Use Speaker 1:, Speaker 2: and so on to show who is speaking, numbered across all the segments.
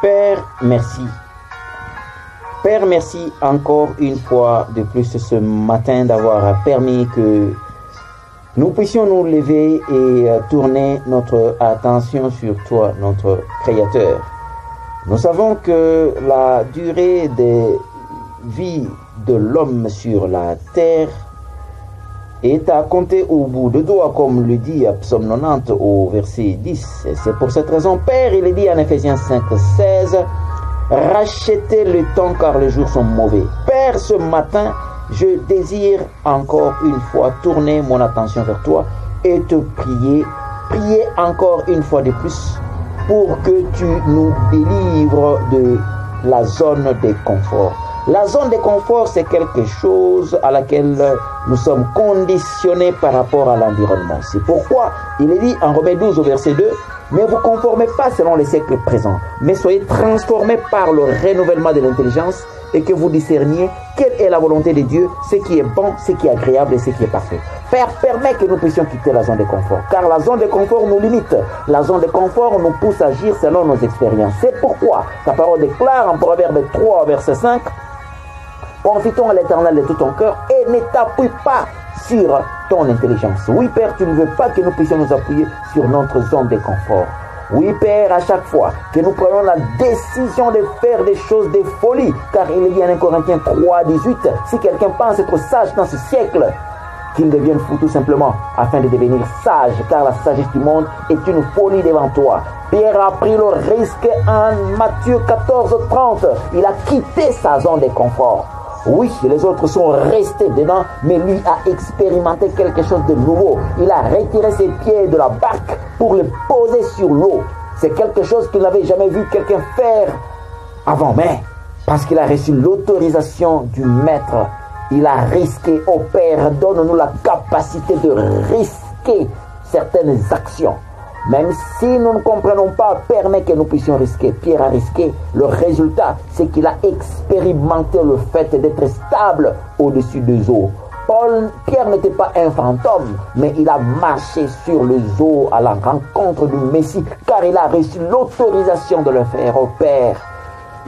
Speaker 1: Père, merci. Père, merci encore une fois de plus ce matin d'avoir permis que nous puissions nous lever et tourner notre attention sur toi, notre Créateur. Nous savons que la durée des vies de l'homme sur la terre est à compter au bout de doigts, comme le dit Psaume 90 au verset 10. C'est pour cette raison, Père, il est dit en Ephésiens 5, 16, rachetez le temps car les jours sont mauvais. Père, ce matin, je désire encore une fois tourner mon attention vers toi et te prier encore une fois de plus pour que tu nous délivres de la zone de confort. La zone de confort, c'est quelque chose à laquelle nous sommes conditionnés par rapport à l'environnement. C'est pourquoi il est dit en Romains 12 au verset 2, ne vous conformez pas selon les siècles présents, mais soyez transformés par le renouvellement de l'intelligence et que vous discerniez quelle est la volonté de Dieu, ce qui est bon, ce qui est agréable et ce qui est parfait. Père, permet que nous puissions quitter la zone de confort, car la zone de confort nous limite. La zone de confort nous pousse à agir selon nos expériences. C'est pourquoi ta parole déclare en Proverbe 3, verset 5, confie-toi à l'Éternel de tout ton cœur et ne t'appuie pas sur ton intelligence. Oui, Père, tu ne veux pas que nous puissions nous appuyer sur notre zone de confort. Oui, Père, à chaque fois que nous prenons la décision de faire des choses de folie, car il est dit en 1 Corinthiens 3, 18, si quelqu'un pense être sage dans ce siècle, qu'il devienne fou tout simplement, afin de devenir sage, car la sagesse du monde est une folie devant toi. Pierre a pris le risque en Matthieu 14, 30. Il a quitté sa zone de confort. Oui, les autres sont restés dedans, mais lui a expérimenté quelque chose de nouveau. Il a retiré ses pieds de la barque pour les poser sur l'eau. C'est quelque chose qu'il n'avait jamais vu quelqu'un faire avant, mais parce qu'il a reçu l'autorisation du Maître, il a risqué. Au Père, donne-nous la capacité de risquer certaines actions. Même si nous ne comprenons pas, permet que nous puissions risquer. Pierre a risqué. Le résultat, c'est qu'il a expérimenté le fait d'être stable au-dessus des eaux. Pierre n'était pas un fantôme, mais il a marché sur les eaux à la rencontre du Messie, car il a reçu l'autorisation de le faire. Au Père,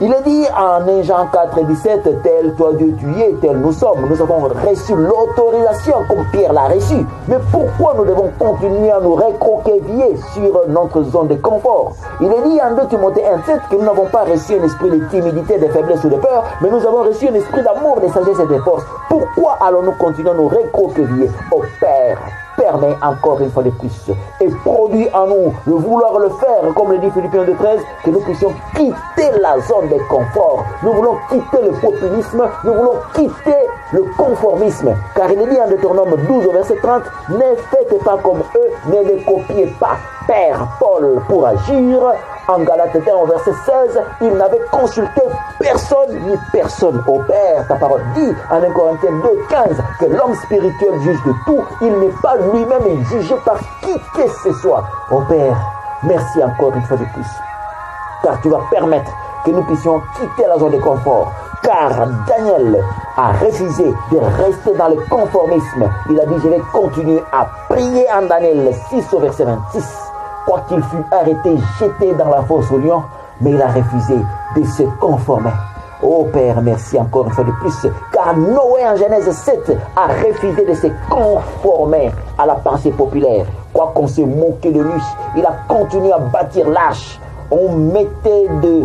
Speaker 1: il est dit en 1 Jean 4, 17, tel toi Dieu tu es, tel nous sommes. Nous avons reçu l'autorisation comme Pierre l'a reçu. Mais pourquoi nous devons continuer à nous recroqueviller sur notre zone de confort? Il est dit en 2 Timothée 1, 7 que nous n'avons pas reçu un esprit de timidité, de faiblesse ou de peur, mais nous avons reçu un esprit d'amour, de sagesse et de force. Pourquoi allons-nous continuer à nous recroqueviller? Au Père, permet encore une fois de plus et produit en nous le vouloir le faire, comme le dit Philippiens 2,13, que nous puissions quitter la zone de confort. Nous voulons quitter le populisme, nous voulons quitter le conformisme, car il est dit en Deutéronome 12 au verset 30, ne faites pas comme eux, ne les copiez pas. Père Paul, pour agir, en Galates 1 au verset 16, il n'avait consulté personne ni personne. Au Père, ta parole dit en 1 Corinthiens 2,15 que l'homme spirituel juge de tout, il n'est pas lui-même jugé par qui que ce soit. Au Père, merci encore une fois de plus, car tu vas permettre que nous puissions quitter la zone de confort. Car Daniel a refusé de rester dans le conformisme. Il a dit, je vais continuer à prier en Daniel 6 au verset 26. Quoiqu'il fût arrêté, jeté dans la fosse au lion, mais il a refusé de se conformer. Oh Père, merci encore une fois de plus, car Noé en Genèse 7 a refusé de se conformer à la pensée populaire. Quoi qu'on se moquait de lui, il a continué à bâtir l'arche. On mettait de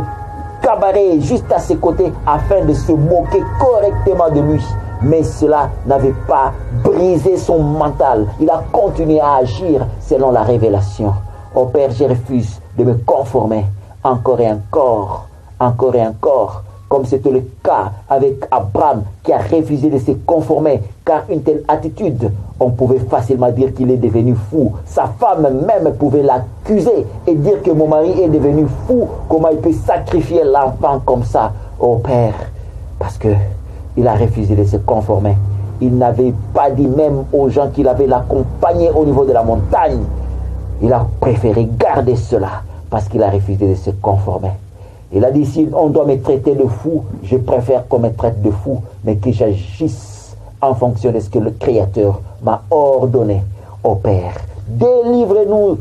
Speaker 1: cabaret juste à ses côtés afin de se moquer correctement de lui. Mais cela n'avait pas brisé son mental. Il a continué à agir selon la révélation. Oh Père, je refuse de me conformer encore et encore, encore et encore, comme c'était le cas avec Abraham qui a refusé de se conformer, car une telle attitude, on pouvait facilement dire qu'il est devenu fou. Sa femme même pouvait l'accuser et dire que mon mari est devenu fou. Comment il peut sacrifier l'enfant comme ça? Oh Père, parce que il a refusé de se conformer. Il n'avait pas dit même aux gens qu'il avait l'accompagné au niveau de la montagne. Il a préféré garder cela parce qu'il a refusé de se conformer. Il a dit, si on doit me traiter de fou, je préfère qu'on me traite de fou, mais que j'agisse en fonction de ce que le Créateur m'a ordonné. Ô Père, délivre-nous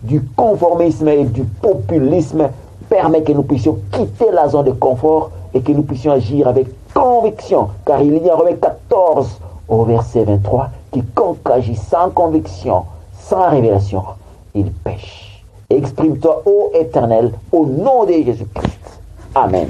Speaker 1: du conformisme et du populisme. Permet que nous puissions quitter la zone de confort et que nous puissions agir avec conviction. Car il y a en Romains 14 au verset 23, quiconque agit sans conviction, sans révélation, il pêche. Exprime-toi, ô Éternel, au nom de Jésus-Christ. Amen.